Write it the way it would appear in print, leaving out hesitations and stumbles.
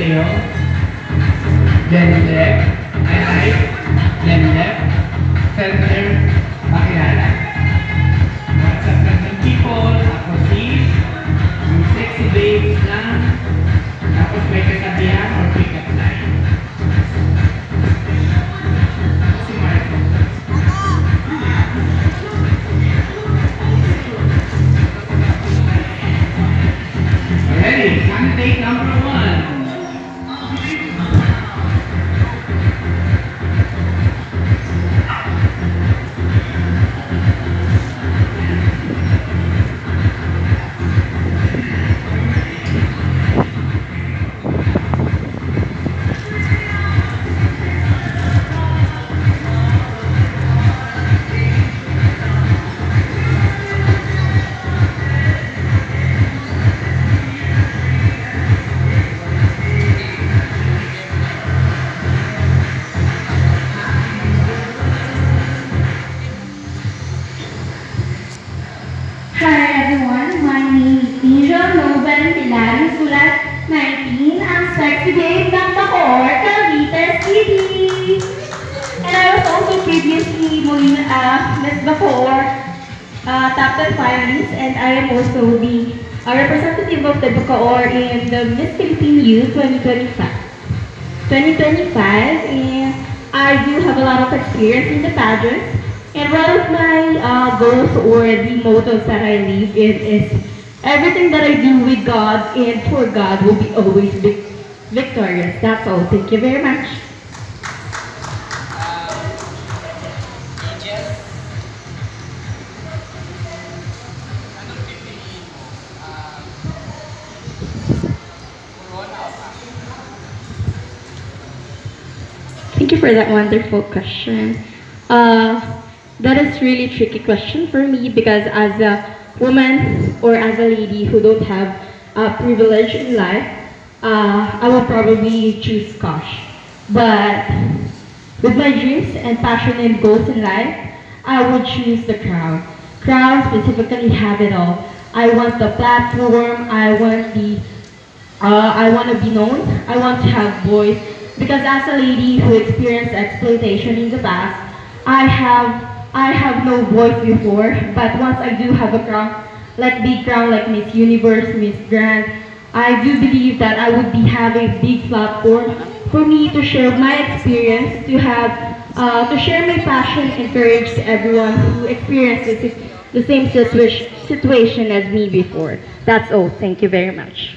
sa'yo. Then left. And right. Then left. Center. Pakilala. What's up ng people? Ako si yung sexy babes lang. Tapos may kasabihan or pick-up line. Si Marco. Ready? Candidate number 1. Hi everyone, my name is Angel Noben Pilaris Sulat, 19. I'm sexy babe ng Bacoor, Cavite City. And I was also previously Miss Bacoor top 10 finalist, and I am also the representative of the Bacoor in the Miss Philippine Youth 2025. And I do have a lot of experience in the pageants. And one of my goals or the mottos that I live in is everything that I do with God and for God will be always victorious. That's all. Thank you very much. Thank you for that wonderful question. That is really tricky question for me because as a woman or as a lady who don't have privilege in life, I will probably choose Kosh. But with my dreams and passion and goals in life, I would choose the crown. Crown specifically have it all. I want the platform. I want to be known. I want to have voice because as a lady who experienced exploitation in the past, I have no voice before, but once I do have a crown, like big crown like Miss Universe, Miss Grand, I do believe that I would be having a big platform for me to share my experience, to share my passion and courage to everyone who experiences the same situation as me before. That's all. Thank you very much.